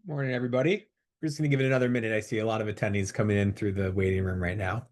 Morning, everybody. We're just going to give it another minute. I see a lot of attendees coming in through the waiting room right now.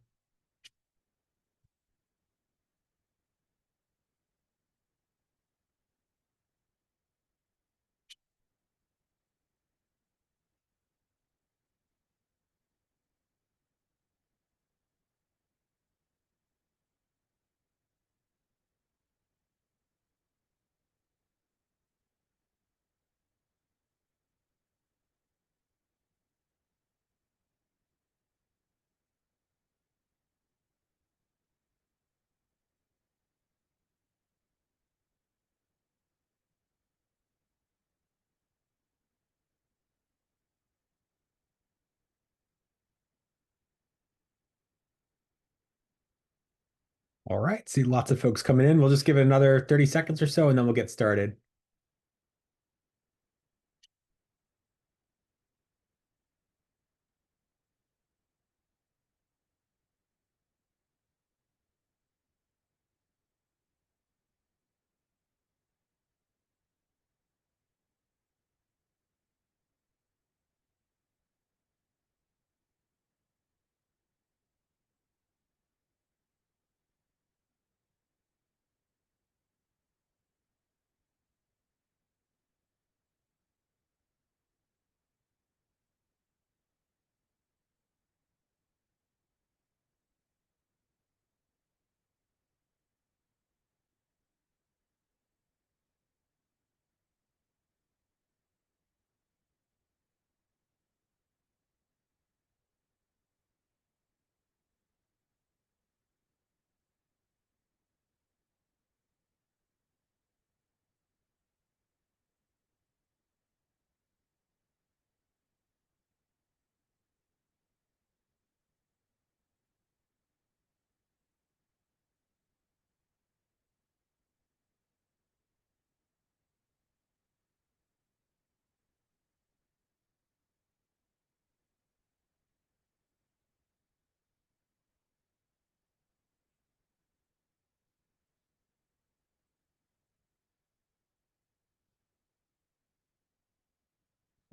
All right. See lots of folks coming in. We'll just give it another 30 seconds or so, and then we'll get started.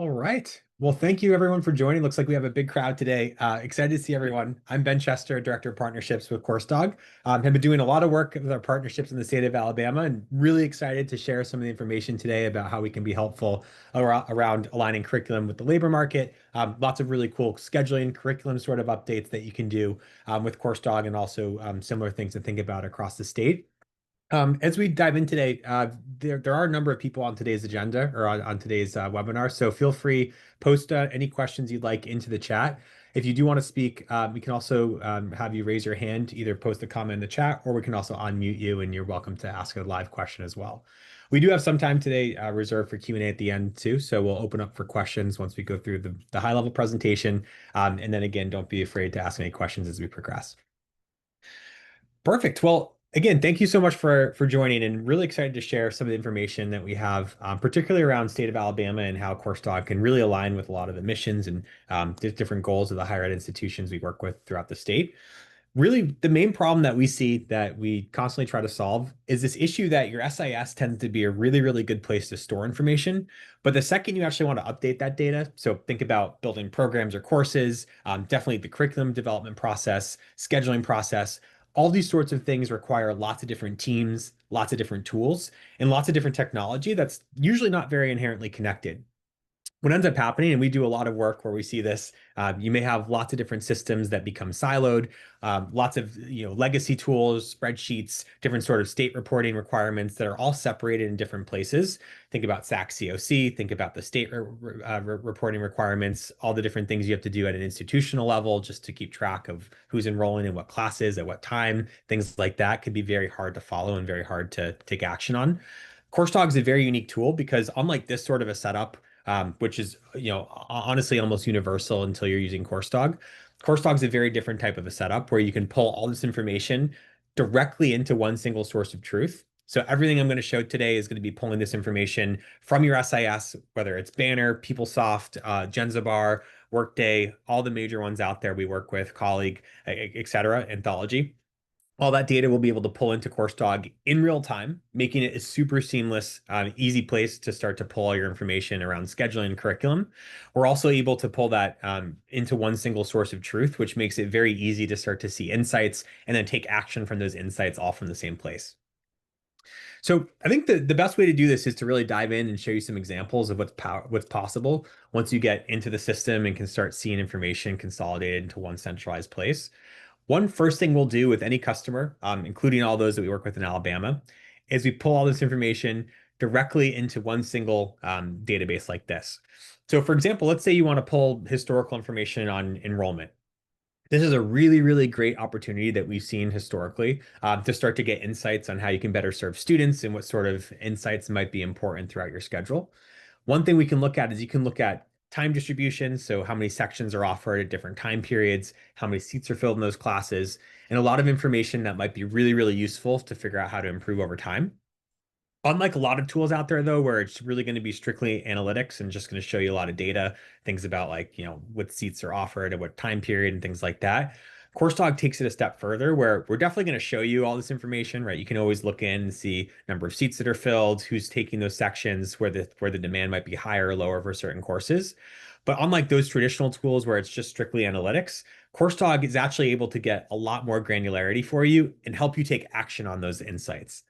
All right. Well, thank you everyone for joining. Looks like we have a big crowd today. Excited to see everyone. I'm Ben Chester, Director of Partnerships with CourseDog. Have been doing a lot of work with our partnerships in the state of Alabama and really excited to share some of the information today about how we can be helpful around aligning curriculum with the labor market. Lots of really cool scheduling, curriculum sort of updates that you can do with CourseDog and also similar things to think about across the state. As we dive in today, there are a number of people on today's agenda or on today's webinar. So feel free, post any questions you'd like into the chat. If you do want to speak, we can also have you raise your hand, either post a comment in the chat, or we can also unmute you and you're welcome to ask a live question as well. We do have some time today reserved for Q&A at the end too. So we'll open up for questions once we go through the high level presentation. And then again, don't be afraid to ask any questions as we progress. Perfect. Well, again, thank you so much for joining and really excited to share some of the information that we have, particularly around state of Alabama and how CourseDog can really align with a lot of the missions and different goals of the higher ed institutions we work with throughout the state. Really, the main problem that we see that we constantly try to solve is this issue that your SIS tends to be a really, really good place to store information. But the second you actually want to update that data, so think about building programs or courses, definitely the curriculum development process, scheduling process, all these sorts of things require lots of different teams, lots of different tools, and lots of different technology that's usually not very inherently connected. What ends up happening, and we do a lot of work where we see this, you may have lots of different systems that become siloed, lots of legacy tools, spreadsheets, different sort of state reporting requirements that are all separated in different places. Think about SAC COC, think about the state reporting requirements, all the different things you have to do at an institutional level just to keep track of who's enrolling in what classes at what time. Things like that could be very hard to follow and very hard to take action on. CourseDog is a very unique tool because unlike this sort of a setup, which is honestly almost universal until you're using CourseDog. CourseDog is a very different type of a setup where you can pull all this information directly into one single source of truth. So everything I'm going to show today is going to be pulling this information from your SIS, whether it's Banner, PeopleSoft, Genzabar, Workday, all the major ones out there we work with, Colleague, et cetera, Anthology. All that data we'll be able to pull into CourseDog in real time, making it a super seamless, easy place to start to pull all your information around scheduling and curriculum. We're also able to pull that into one single source of truth, which makes it very easy to start to see insights and then take action from those insights all from the same place. So I think the best way to do this is to really dive in and show you some examples of what's possible once you get into the system and can start seeing information consolidated into one centralized place. One first thing we'll do with any customer, including all those that we work with in Alabama, is we pull all this information directly into one single database like this. So for example, let's say you want to pull historical information on enrollment. This is a really, really great opportunity that we've seen historically to start to get insights on how you can better serve students and what sort of insights might be important throughout your schedule. One thing we can look at is you can look at time distribution, so how many sections are offered at different time periods, how many seats are filled in those classes, and a lot of information that might be really, really useful to figure out how to improve over time. Unlike a lot of tools out there, though, where it's really going to be strictly analytics and just going to show you a lot of data, things about like, what seats are offered at what time period and things like that. CourseDog takes it a step further where we're definitely going to show you all this information, right? You can always look in and see number of seats that are filled, who's taking those sections, where the demand might be higher or lower for certain courses. But unlike those traditional tools where it's just strictly analytics, CourseDog is actually able to get a lot more granularity for you and help you take action on those insights.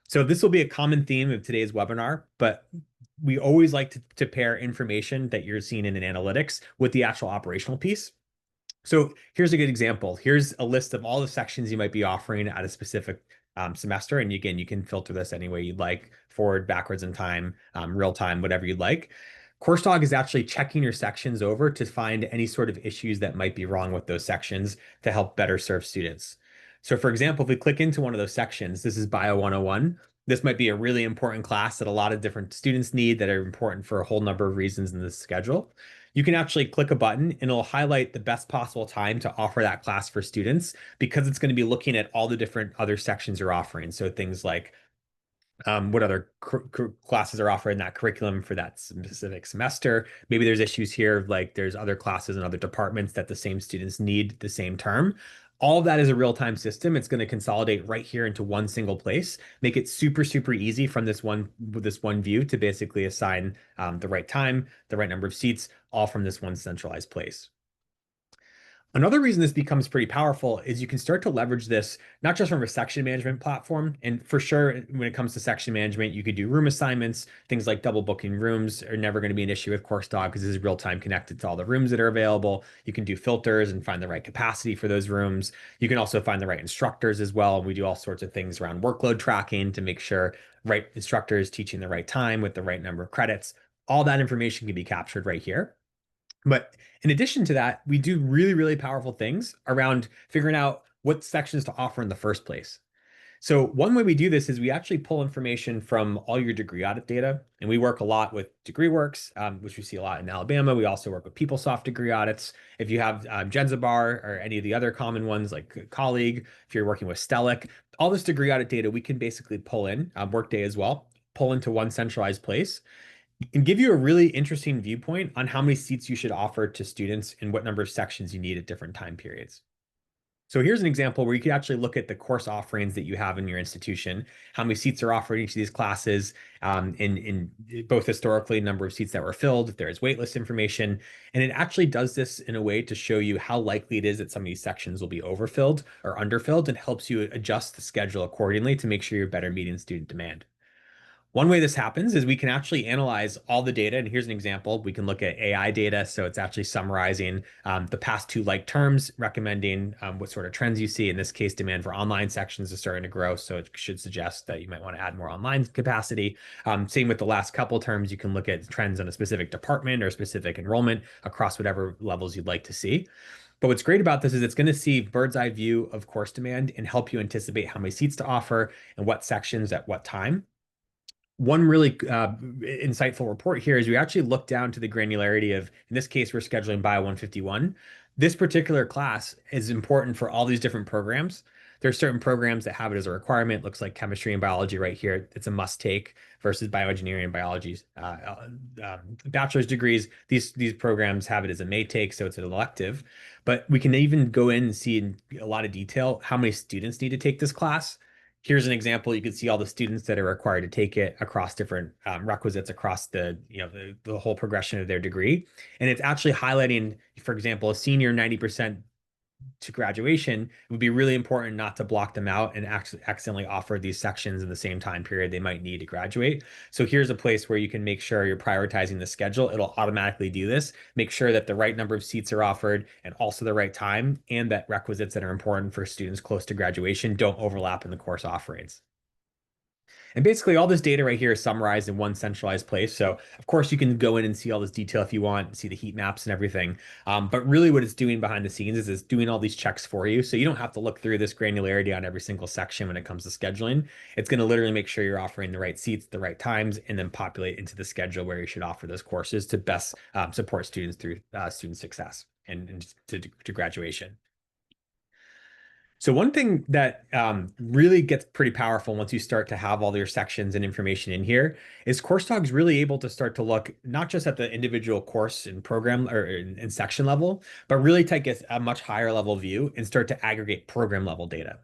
So this will be a common theme of today's webinar, but we always like to pair information that you're seeing in an analytics with the actual operational piece. So here's a good example. Here's a list of all the sections you might be offering at a specific semester. And again, you can filter this any way you'd like, forward, backwards in time, real time, whatever you'd like. CourseDog is actually checking your sections over to find any sort of issues that might be wrong with those sections to help better serve students. So for example, if we click into one of those sections, this is Bio 101. This might be a really important class that a lot of different students need that are important for a whole number of reasons in this schedule. You can actually click a button and it'll highlight the best possible time to offer that class for students because it's going to be looking at all the different other sections you're offering. So things like what other classes are offered in that curriculum for that specific semester. Maybe there's issues here, like there's other classes and other departments that the same students need the same term. All of that is a real-time system. It's going to consolidate right here into one single place, make it super, super easy from this one view to basically assign the right time, the right number of seats, all from this one centralized place. Another reason this becomes pretty powerful is you can start to leverage this not just from a section management platform. And for sure, when it comes to section management, you could do room assignments. Things like double booking rooms are never going to be an issue with CourseDog because this is real time connected to all the rooms that are available. You can do filters and find the right capacity for those rooms. You can also find the right instructors as well. We do all sorts of things around workload tracking to make sure right instructors teaching the right time with the right number of credits. All that information can be captured right here. But in addition to that, we do really, really powerful things around figuring out what sections to offer in the first place. So one way we do this is we actually pull information from all your degree audit data, and we work a lot with DegreeWorks, which we see a lot in Alabama. We also work with PeopleSoft degree audits. If you have Genzabar or any of the other common ones like Colleague, if you're working with Stellic, all this degree audit data we can basically pull in, Workday as well, pull into one centralized place and give you a really interesting viewpoint on how many seats you should offer to students and what number of sections you need at different time periods. So here's an example where you could actually look at the course offerings that you have in your institution, how many seats are offered in each of these classes, in both historically, number of seats that were filled, if there is waitlist information. And it actually does this in a way to show you how likely it is that some of these sections will be overfilled or underfilled and helps you adjust the schedule accordingly to make sure you're better meeting student demand. One way this happens is we can actually analyze all the data. And here's an example. We can look at AI data. So it's actually summarizing the past two like terms, recommending what sort of trends you see. In this case, demand for online sections is starting to grow. So it should suggest that you might want to add more online capacity. Same with the last couple terms. You can look at trends on a specific department or specific enrollment across whatever levels you'd like to see. But what's great about this is it's going to see bird's eye view of course demand and help you anticipate how many seats to offer and what sections at what time. One really insightful report here is we actually look down to the granularity of, in this case, we're scheduling Bio 151. This particular class is important for all these different programs. There are certain programs that have it as a requirement. Looks like chemistry and biology right here. It's a must take versus bioengineering and biology bachelor's degrees. These programs have it as a may take, so it's an elective. But we can even go in and see in a lot of detail how many students need to take this class. Here's an example. You can see all the students that are required to take it across different requisites across the whole progression of their degree. And it's actually highlighting, for example, a senior 90% to graduation. It would be really important not to block them out and actually accidentally offer these sections in the same time period they might need to graduate. So here's a place where you can make sure you're prioritizing the schedule. It'll automatically do this. Make sure that the right number of seats are offered and also the right time, and that requisites that are important for students close to graduation don't overlap in the course offerings. And basically, all this data right here is summarized in one centralized place. So, of course, you can go in and see all this detail if you want, see the heat maps and everything. But really, what it's doing behind the scenes is it's doing all these checks for you. So you don't have to look through this granularity on every single section when it comes to scheduling. It's going to literally make sure you're offering the right seats, the right times, and then populate into the schedule where you should offer those courses to best support students through student success and to graduation. So one thing that really gets pretty powerful once you start to have all your sections and information in here is CourseDog's really able to start to look not just at the individual course and program or in section level, but really take a much higher level view and start to aggregate program level data.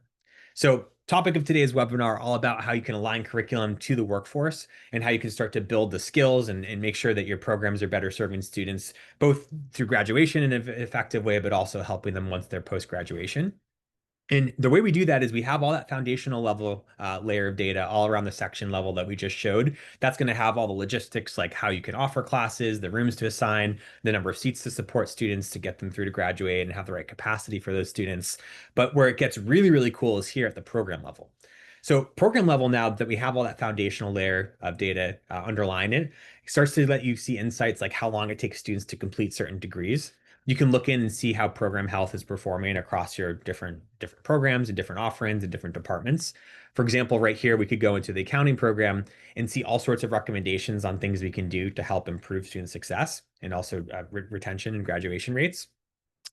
So topic of today's webinar, all about how you can align curriculum to the workforce and how you can start to build the skills and make sure that your programs are better serving students, both through graduation in an effective way, but also helping them once they're post-graduation. And the way we do that is we have all that foundational level layer of data all around the section level that we just showed. That's going to have all the logistics, like how you can offer classes, the rooms to assign, the number of seats to support students to get them through to graduate and have the right capacity for those students. But where it gets really, really cool is here at the program level. So program level, now that we have all that foundational layer of data underlying it, starts to let you see insights like how long it takes students to complete certain degrees. You can look in and see how program health is performing across your different programs and different offerings and different departments. For example, right here, we could go into the accounting program and see all sorts of recommendations on things we can do to help improve student success and also retention and graduation rates.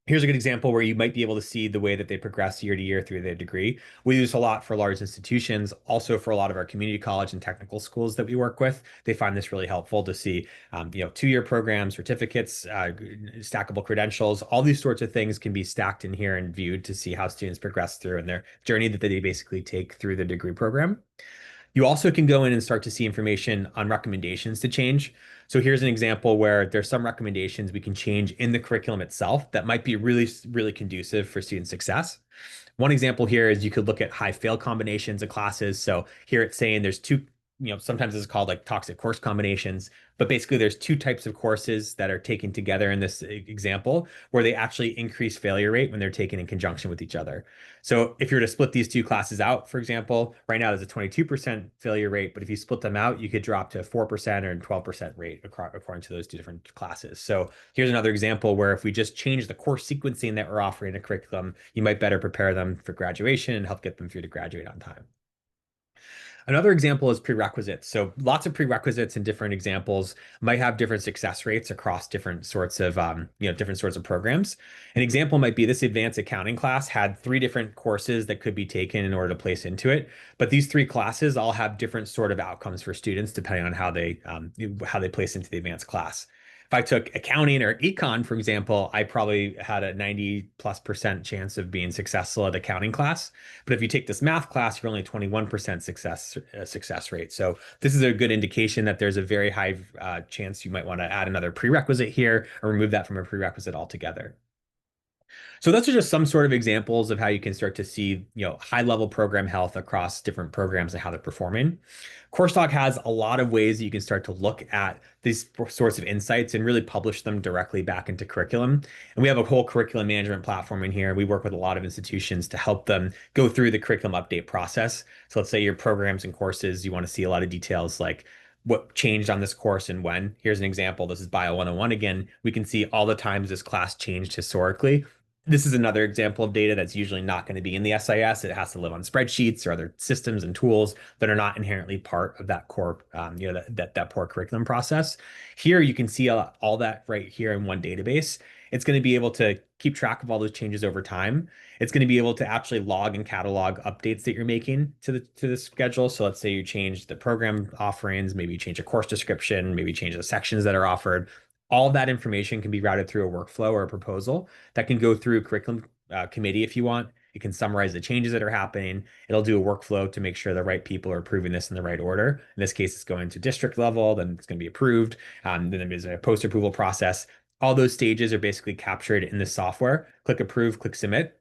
Here's a good example where you might be able to see the way that they progress year to year through their degree. We use a lot for large institutions, also for a lot of our community college and technical schools that we work with. They find this really helpful to see, 2-year programs, certificates, stackable credentials, all these sorts of things can be stacked in here and viewed to see how students progress through in their journey that they basically take through the degree program. You also can go in and start to see information on recommendations to change. So here's an example where there's some recommendations we can change in the curriculum itself that might be really, really conducive for student success. One example here is you could look at high fail combinations of classes. So here it's saying there's two, sometimes it's called like toxic course combinations, but basically there's two types of courses that are taken together in this example where they actually increase failure rate when they're taken in conjunction with each other. So if you were to split these two classes out, for example, right now there's a 22% failure rate, but if you split them out, you could drop to 4% or 12% rate according to those two different classes. So here's another example where if we just change the course sequencing that we're offering in a curriculum, you might better prepare them for graduation and help get them through to graduate on time. Another example is prerequisites. So lots of prerequisites and different examples might have different success rates across different sorts of different sorts of programs. An example might be this advanced accounting class had 3 different courses that could be taken in order to place into it, but these 3 classes all have different sort of outcomes for students depending on how they place into the advanced class. If I took accounting or econ, for example, I probably had a 90+% chance of being successful at accounting class. But if you take this math class, you're only 21% success rate. So this is a good indication that there's a very high chance you might want to add another prerequisite here or remove that from a prerequisite altogether. So those are just some sort of examples of how you can start to see, high level program health across different programs and how they're performing. CourseDog has a lot of ways that you can start to look at these sorts of insights and really publish them directly back into curriculum. And we have a whole curriculum management platform in here. We work with a lot of institutions to help them go through the curriculum update process. So let's say your programs and courses, you want to see a lot of details like what changed on this course and when. Here's an example. This is Bio 101 again. We can see all the times this class changed historically. This is another example of data that's usually not going to be in the SIS. It has to live on spreadsheets or other systems and tools that are not inherently part of that core, that core curriculum process. Here you can see all that right here in one database. It's going to be able to keep track of all those changes over time. It's going to be able to actually log and catalog updates that you're making to the schedule. So let's say you change the program offerings, maybe you change a course description, maybe change the sections that are offered. All of that information can be routed through a workflow or a proposal that can go through curriculum committee if you want. It can summarize the changes that are happening. It'll do a workflow to make sure the right people are approving this in the right order. In this case, it's going to district level, then it's going to be approved. Then there's a post-approval process. All those stages are basically captured in this software. Click approve, click submit.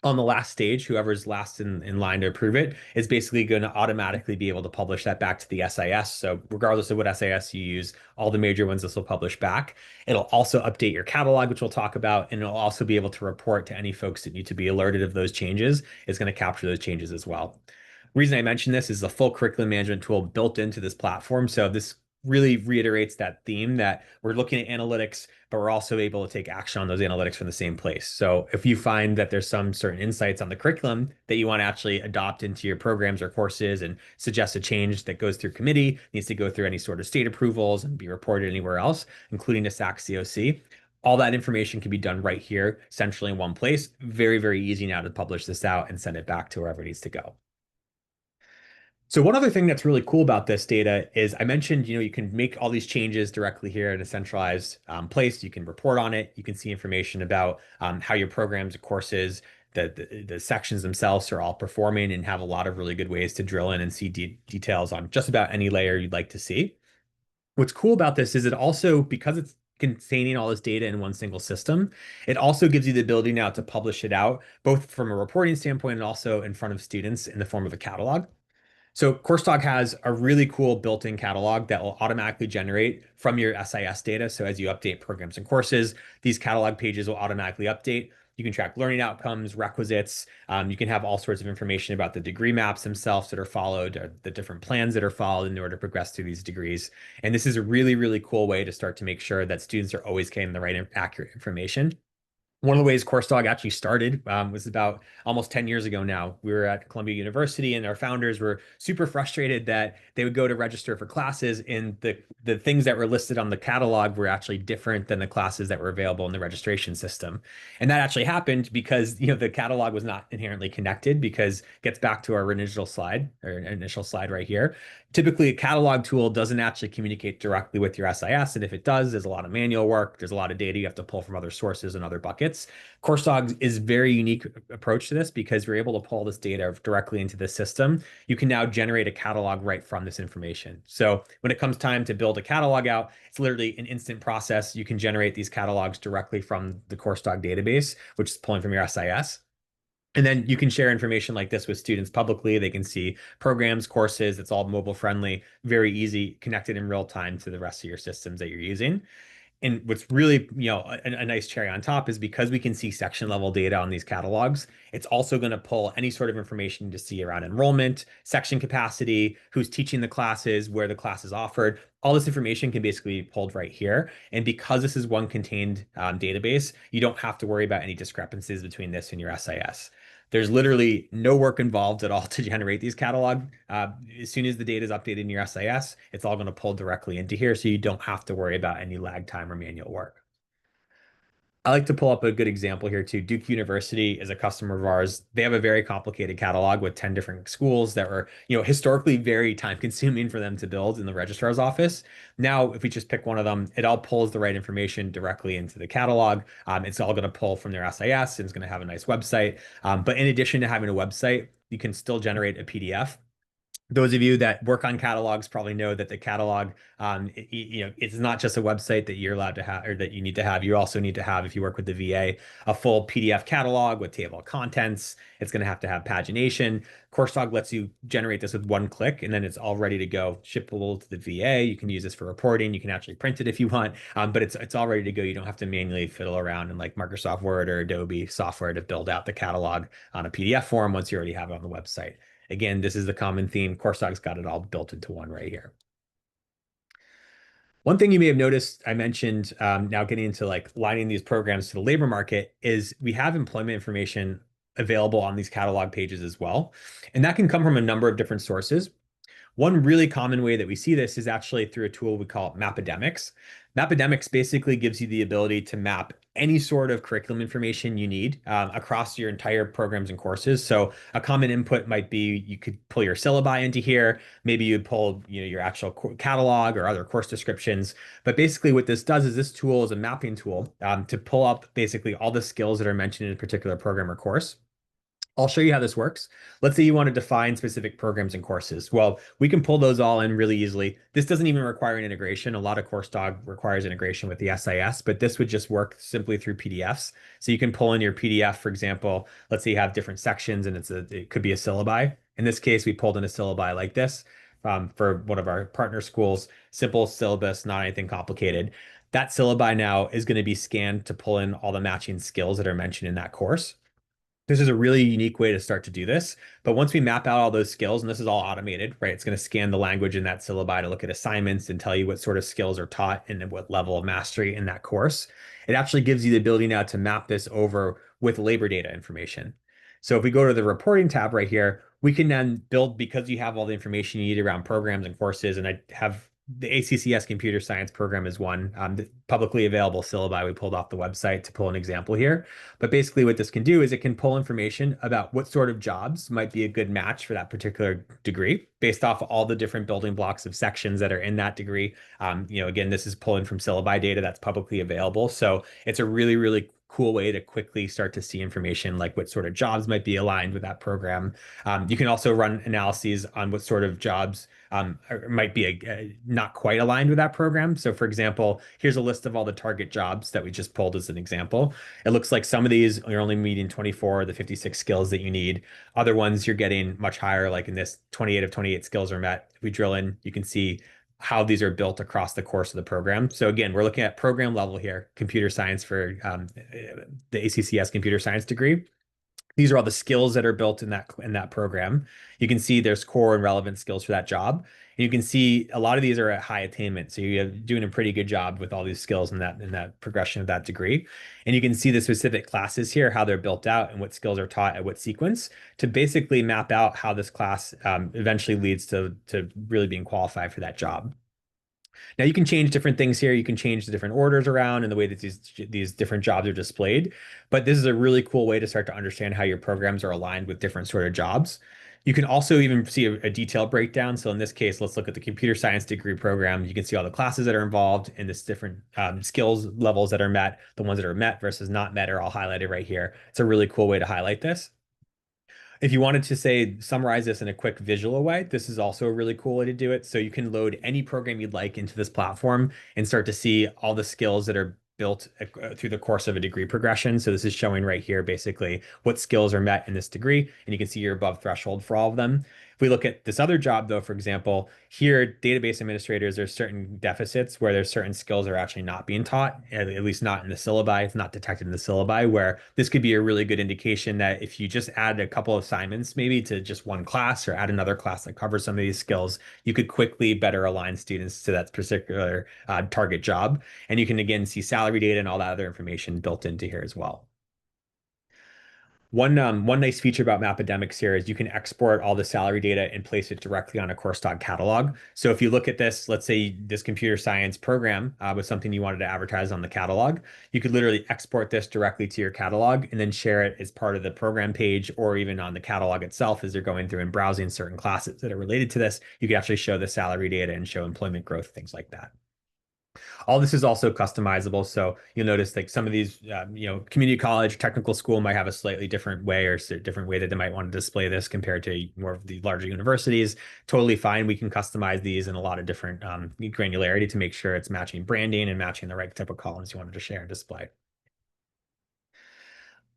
On the last stage, whoever's last in line to approve it is basically going to automatically be able to publish that back to the SIS. So regardless of what SIS you use, all the major ones this will publish back. It'll also update your catalog, which we'll talk about, and it'll also be able to report to any folks that need to be alerted of those changes. It's going to capture those changes as well. Reason I mention this is the full curriculum management tool built into this platform. So this really reiterates that theme that we're looking at analytics, but we're also able to take action on those analytics from the same place. So if you find that there's some certain insights on the curriculum that you want to actually adopt into your programs or courses and suggest a change that goes through committee, needs to go through any sort of state approvals and be reported anywhere else, including the SAC COC, all that information can be done right here, centrally in one place. Very, very easy now to publish this out and send it back to wherever it needs to go. So one other thing that's really cool about this data is I mentioned, you can make all these changes directly here in a centralized place. You can report on it. You can see information about how your programs, courses, the sections themselves are all performing, and have a lot of really good ways to drill in and see details on just about any layer you'd like to see. What's cool about this is it also, because it's containing all this data in one single system, it also gives you the ability now to publish it out, both from a reporting standpoint and also in front of students in the form of a catalog. So CourseDog has a really cool built-in catalog that will automatically generate from your SIS data. So as you update programs and courses, these catalog pages will automatically update. You can track learning outcomes, requisites. You can have all sorts of information about the degree maps themselves that are followed, or the different plans that are followed in order to progress through these degrees. And this is a really, really cool way to start to make sure that students are always getting the right accurate information. One of the ways CourseDog actually started was about almost 10 years ago now. We were at Columbia University, and our founders were super frustrated that they would go to register for classes, and the things that were listed on the catalog were actually different than the classes that were available in the registration system. And that actually happened because the catalog was not inherently connected, because it gets back to our initial slide right here. Typically, a catalog tool doesn't actually communicate directly with your SIS, and if it does, there's a lot of manual work. There's a lot of data you have to pull from other sources and other buckets. CourseDog is a very unique approach to this because we're able to pull this data directly into the system. You can now generate a catalog right from this information. So when it comes time to build a catalog out, it's literally an instant process. You can generate these catalogs directly from the CourseDog database, which is pulling from your SIS. And then you can share information like this with students publicly. They can see programs, courses. It's all mobile friendly, very easy, connected in real time to the rest of your systems that you're using. And what's really, a nice cherry on top is because we can see section level data on these catalogs, it's also going to pull any sort of information to see around enrollment, section capacity, who's teaching the classes, where the class is offered. All this information can basically be pulled right here. And because this is one contained database, you don't have to worry about any discrepancies between this and your SIS. There's literally no work involved at all to generate these catalog. As soon as the data is updated in your SIS, it's all going to pull directly into here, so you don't have to worry about any lag time or manual work. I like to pull up a good example here too. Duke University is a customer of ours. They have a very complicated catalog with 10 different schools that were, historically very time consuming for them to build in the registrar's office. Now, if we just pick one of them, it all pulls the right information directly into the catalog. It's all going to pull from their SIS, and it's going to have a nice website. But in addition to having a website, you can still generate a PDF. Those of you that work on catalogs probably know that the catalog, it's not just a website that you're allowed to have or that you need to have. You also need to have, if you work with the VA, a full PDF catalog with table of contents. It's going to have pagination. CourseDog lets you generate this with one click, and then it's all ready to go, shippable to the VA. You can use this for reporting. You can actually print it if you want, but it's all ready to go. You don't have to manually fiddle around in like Microsoft Word or Adobe software to build out the catalog on a PDF form once you already have it on the website. Again, this is the common theme. CourseDog's got it all built into one right here. One thing you may have noticed, I mentioned now getting into like lining these programs to the labor market, is we have employment information available on these catalog pages as well. And that can come from a number of different sources. One really common way that we see this is actually through a tool we call Mapidemics. Mapidemics basically gives you the ability to map any sort of curriculum information you need across your entire programs and courses. So a common input might be you could pull your syllabi into here. Maybe you'd pull, your actual catalog or other course descriptions. But basically what this does is this tool is a mapping tool to pull up basically all the skills that are mentioned in a particular program or course. I'll show you how this works. Let's say you want to define specific programs and courses. Well, we can pull those all in really easily. This doesn't even require an integration. A lot of CourseDog requires integration with the SIS, but this would just work simply through PDFs. So you can pull in your PDF, for example. Let's say you have different sections and it could be a syllabi. In this case, we pulled in a syllabi like this for one of our partner schools. Simple syllabus, not anything complicated. That syllabi now is going to be scanned to pull in all the matching skills that are mentioned in that course. This is a really unique way to start to do this. But once we map out all those skills, and this is all automated, right? It's going to scan the language in that syllabi to look at assignments and tell you what sort of skills are taught and what level of mastery in that course. It actually gives you the ability now to map this over with labor data information. So if we go to the reporting tab right here, we can then build, because you have all the information you need around programs and courses, and I have the ACCS computer science program is one, the publicly available syllabi we pulled off the website to pull an example here. But basically what this can do is it can pull information about what sort of jobs might be a good match for that particular degree based off all the different building blocks of sections that are in that degree. Again, this is pulling from syllabi data that's publicly available. So it's a really, really cool way to quickly start to see information like what sort of jobs might be aligned with that program. You can also run analyses on what sort of jobs might be not quite aligned with that program. So for example, here's a list of all the target jobs that we just pulled as an example. It looks like some of these you're only meeting 24 of the 56 skills that you need. Other ones you're getting much higher, like in this 28 of 28 skills are met. If we drill in, you can see how these are built across the course of the program. So again, we're looking at program level here, computer science for the ACCS computer science degree. These are all the skills that are built in that program. You can see there's core and relevant skills for that job. And you can see a lot of these are at high attainment. So you're doing a pretty good job with all these skills in that progression of that degree. And you can see the specific classes here, how they're built out and what skills are taught at what sequence to basically map out how this class eventually leads to really being qualified for that job. Now you can change different things here. You can change the different orders around and the way that these different jobs are displayed. But this is a really cool way to start to understand how your programs are aligned with different sort of jobs. You can also even see a detailed breakdown. So in this case, let's look at the computer science degree program. You can see all the classes that are involved and this different skills levels that are met. The ones that are met versus not met are all highlighted right here. It's a really cool way to highlight this. If you wanted to say summarize this in a quick visual way, this is also a really cool way to do it. So you can load any program you'd like into this platform and start to see all the skills that are built through the course of a degree progression. So this is showing right here basically what skills are met in this degree, and you can see you're above threshold for all of them. If we look at this other job though, for example, here, database administrators, there's certain deficits where there's certain skills that are actually not being taught, at least not in the syllabi. It's not detected in the syllabi, where this could be a really good indication that if you just add a couple of assignments maybe to just one class or add another class that covers some of these skills, you could quickly better align students to that particular target job. And you can again see salary data and all that other information built into here as well. One nice feature about Mapidemics here is you can export all the salary data and place it directly on a CourseDog catalog. So if you look at this, let's say this computer science program was something you wanted to advertise on the catalog, you could literally export this directly to your catalog and then share it as part of the program page or even on the catalog itself as you're going through and browsing certain classes that are related to this. You can actually show the salary data and show employment growth, things like that. All this is also customizable. So you'll notice like some of these, community college, technical school might have a slightly different way or different way that they might want to display this compared to more of the larger universities. Totally fine. We can customize these in a lot of different granularity to make sure it's matching branding and matching the right type of columns you wanted to share and display.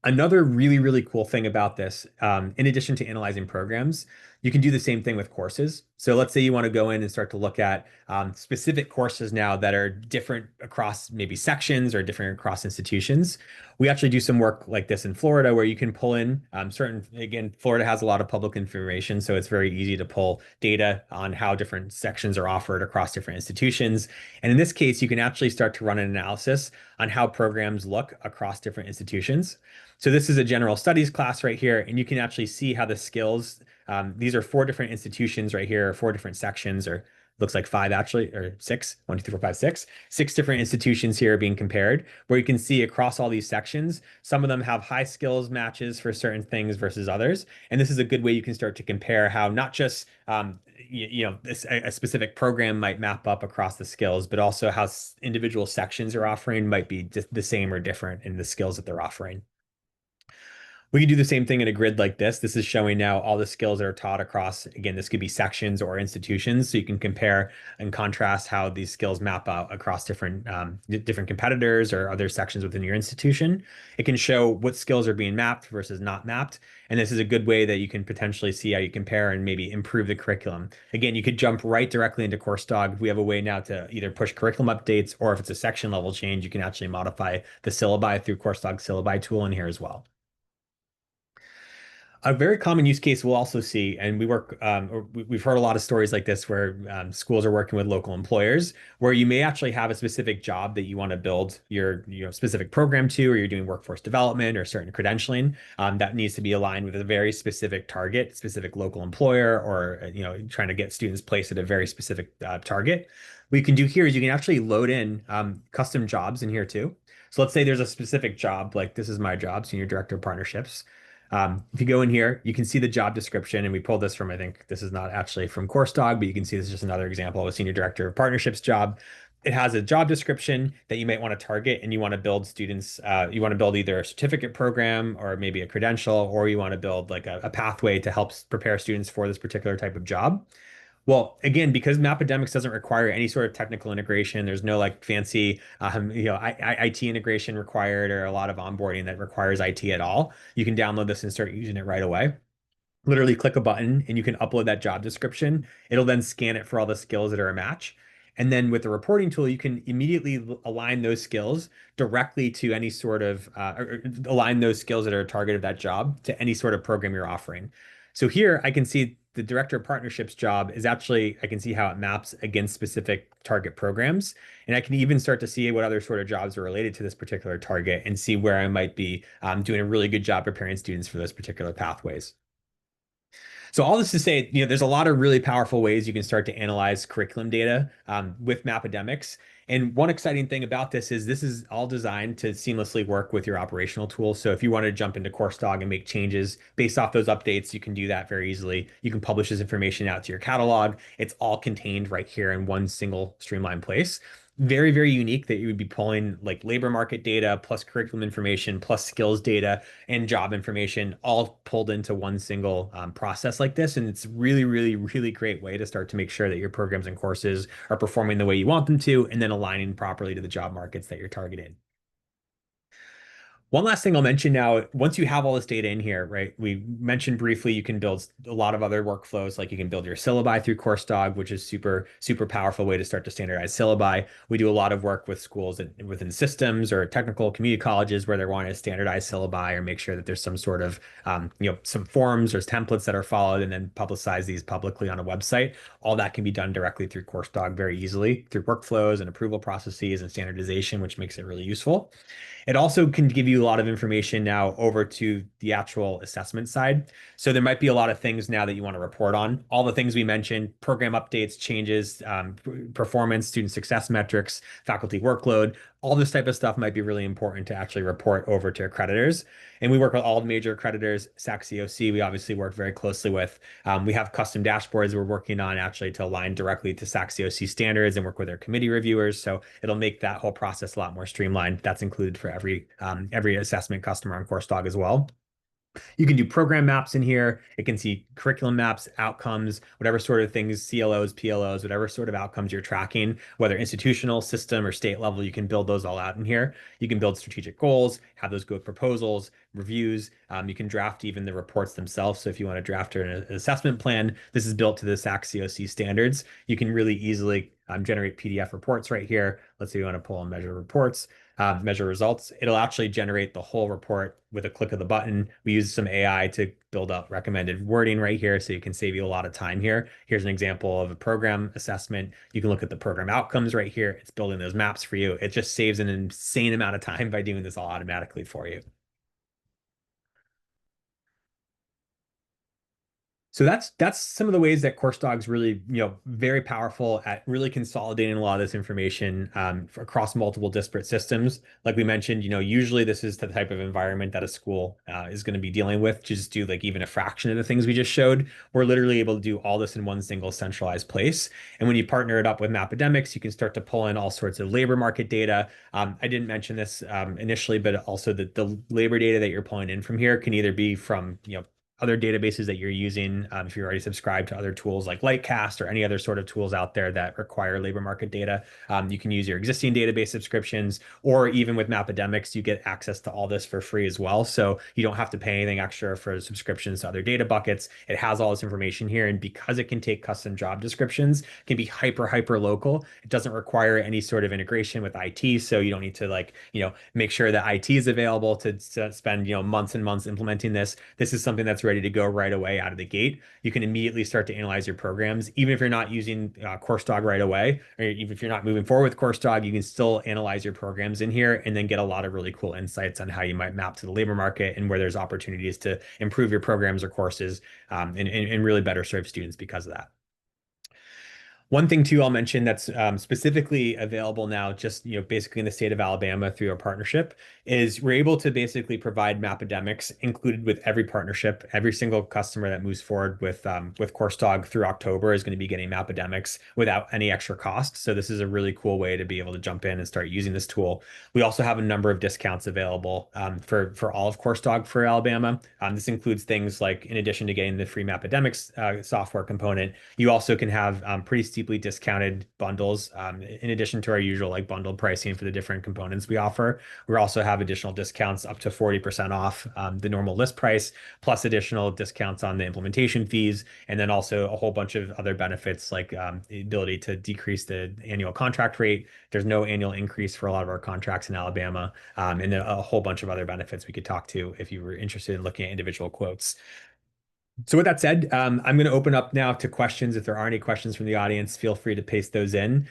Another really, really cool thing about this, in addition to analyzing programs, you can do the same thing with courses. So let's say you want to go in and start to look at specific courses now that are different across maybe sections or different across institutions. We actually do some work like this in Florida where you can pull in again, Florida has a lot of public information, so it's very easy to pull data on how different sections are offered across different institutions. And in this case, you can actually start to run an analysis on how programs look across different institutions. So this is a general studies class right here, and you can actually see how the skills These are four different institutions right here, four different sections, or looks like five actually, or six, 1, 2, 3, 4, 5, 6, six different institutions here being compared, where you can see across all these sections, some of them have high skills matches for certain things versus others. And this is a good way you can start to compare how not just a specific program might map up across the skills, but also how individual sections are offering might be just the same or different in the skills that they're offering. We can do the same thing in a grid like this. This is showing now all the skills that are taught across, again, this could be sections or institutions. So you can compare and contrast how these skills map out across different competitors or other sections within your institution. It can show what skills are being mapped versus not mapped. And this is a good way that you can potentially see how you compare and maybe improve the curriculum. Again, you could jump right directly into CourseDog. We have a way now to either push curriculum updates, or if it's a section level change, you can actually modify the syllabi through CourseDog syllabi tool in here as well. A very common use case we'll also see, and we've heard a lot of stories like this where schools are working with local employers, where you may actually have a specific job that you want to build your specific program to, or you're doing workforce development or certain credentialing that needs to be aligned with a very specific target, specific local employer, or trying to get students placed at a very specific target. What you can do here is you can actually load in custom jobs in here too. So let's say there's a specific job, like this is my job, Senior Director of Partnerships. If you go in here, you can see the job description, and we pulled this from, I think this is not actually from CourseDog, but you can see this is just another example of a Senior Director of Partnerships job. It has a job description that you might want to target, and you want to build students, you want to build either a certificate program or maybe a credential, or you want to build like a pathway to help prepare students for this particular type of job. Well, again, because Mappademics doesn't require any sort of technical integration, there's no like fancy, IT integration required or a lot of onboarding that requires IT at all. You can download this and start using it right away. Literally click a button and you can upload that job description. It'll then scan it for all the skills that are a match. And then with the reporting tool, you can immediately align those skills directly to any sort of, or align those skills that are a target of that job to any sort of program you're offering. So here I can see the director of partnerships job is actually, I can see how it maps against specific target programs. And I can even start to see what other sort of jobs are related to this particular target and see where I might be doing a really good job preparing students for those particular pathways. So all this to say, there's a lot of really powerful ways you can start to analyze curriculum data with Mappademics. And one exciting thing about this is all designed to seamlessly work with your operational tools. So if you want to jump into CourseDog and make changes based off those updates, you can do that very easily. You can publish this information out to your catalog. It's all contained right here in one single streamlined place. Very, very unique that you would be pulling like labor market data plus curriculum information plus skills data and job information all pulled into one single process like this. And it's really, really, really great way to start to make sure that your programs and courses are performing the way you want them to, and then aligning properly to the job markets that you're targeting. One last thing I'll mention now, once you have all this data in here, right? We mentioned briefly you can build a lot of other workflows, like you can build your syllabi through CourseDog, which is super, super powerful way to start to standardize syllabi. We do a lot of work with schools within systems or technical community colleges where they're wanting to standardize syllabi or make sure that there's some sort of, some forms or templates that are followed and then publicize these publicly on a website. All that can be done directly through CourseDog very easily through workflows and approval processes and standardization, which makes it really useful. It also can give you a lot of information now over to the actual assessment side. So there might be a lot of things now that you want to report on. All the things we mentioned, program updates, changes, performance, student success metrics, faculty workload, all this type of stuff might be really important to actually report over to accreditors. And we work with all the major accreditors, SAC-COC, we obviously work very closely with. We have custom dashboards we're working on actually to align directly to SAC-COC standards and work with their committee reviewers. So it'll make that whole process a lot more streamlined. That's included for every assessment customer on CourseDog as well. You can do program maps in here. It can see curriculum maps, outcomes, whatever sort of things, CLOs, PLOs, whatever sort of outcomes you're tracking, whether institutional, system, or state level, you can build those all out in here. You can build strategic goals, have those go with proposals, reviews. You can draft even the reports themselves. So if you want to draft an assessment plan, this is built to the SAC-COC standards. You can really easily generate PDF reports right here. Let's say you want to pull and measure reports, measure results. It'll actually generate the whole report with a click of the button. We use some AI to build up recommended wording right here, so you can save you a lot of time here. Here's an example of a program assessment. You can look at the program outcomes right here. It's building those maps for you. It just saves an insane amount of time by doing this all automatically for you. So that's some of the ways that course dog's really, very powerful at really consolidating a lot of this information across multiple disparate systems. Like we mentioned, usually this is the type of environment that a school is going to be dealing with to just do like even a fraction of the things we just showed. We're literally able to do all this in one single centralized place. And when you partner it up with Mappademics, you can start to pull in all sorts of labor market data. I didn't mention this initially, but also the labor data that you're pulling in from here can either be from, other databases that you're using, if you're already subscribed to other tools like Lightcast or any other sort of tools out there that require labor market data. You can use your existing database subscriptions, or even with Mappademics, you get access to all this for free as well. So you don't have to pay anything extra for subscriptions to other data buckets. It has all this information here. And because it can take custom job descriptions, it can be hyper local. It doesn't require any sort of integration with IT. So you don't need to make sure that IT is available to spend, months and months implementing this. This is something that's ready to go right away out of the gate. You can immediately start to analyze your programs, even if you're not using CourseDog right away, or even if you're not moving forward with CourseDog, you can still analyze your programs in here and then get a lot of really cool insights on how you might map to the labor market and where there's opportunities to improve your programs or courses and really better serve students because of that. One thing too, I'll mention that's specifically available now, just basically in the state of Alabama through our partnership, is we're able to basically provide Mappademics included with every partnership. Every single customer that moves forward with CourseDog through October is going to be getting Mappademics without any extra cost. So this is a really cool way to be able to jump in and start using this tool. We also have a number of discounts available for all of CourseDog for Alabama. This includes things like, in addition to getting the free Mappademics software component, you also can have pretty steeply discounted bundles in addition to our usual like bundled pricing for the different components we offer. We also have additional discounts up to 40% off the normal list price, plus additional discounts on the implementation fees, and then also a whole bunch of other benefits like the ability to decrease the annual contract rate. There's no annual increase for a lot of our contracts in Alabama, and then a whole bunch of other benefits we could talk to if you were interested in looking at individual quotes. So with that said, I'm going to open up now to questions. If there are any questions from the audience, feel free to paste those in.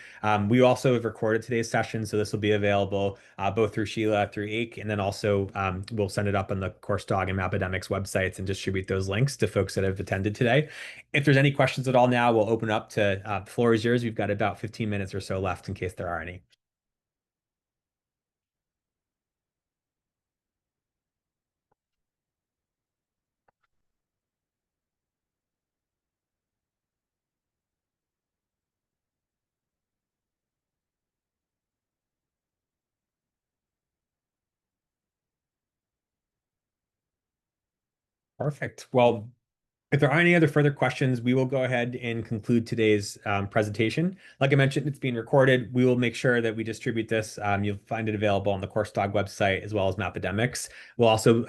We also have recorded today's session, so this will be available both through Sheila, through Ake, and then also we'll send it up on the CourseDog and Mappademics websites and distribute those links to folks that have attended today. If there's any questions at all now, we'll open up to the floor is yours. We've got about 15 minutes or so left in case there are any. Perfect. Well, if there are any other further questions, we will go ahead and conclude today's presentation. Like I mentioned, it's being recorded. We will make sure that we distribute this. You'll find it available on the CourseDog website as well as Mappademics. We'll also,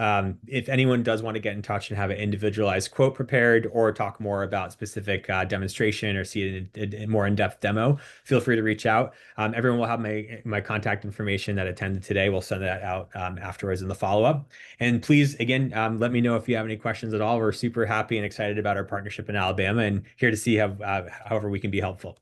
if anyone does want to get in touch and have an individualized quote prepared or talk more about specific demonstration or see a more in-depth demo, feel free to reach out. Everyone will have my contact information that attended today. We'll send that out afterwards in the follow-up. And please, again, let me know if you have any questions at all. We're super happy and excited about our partnership in Alabama and here to see how, however we can be helpful.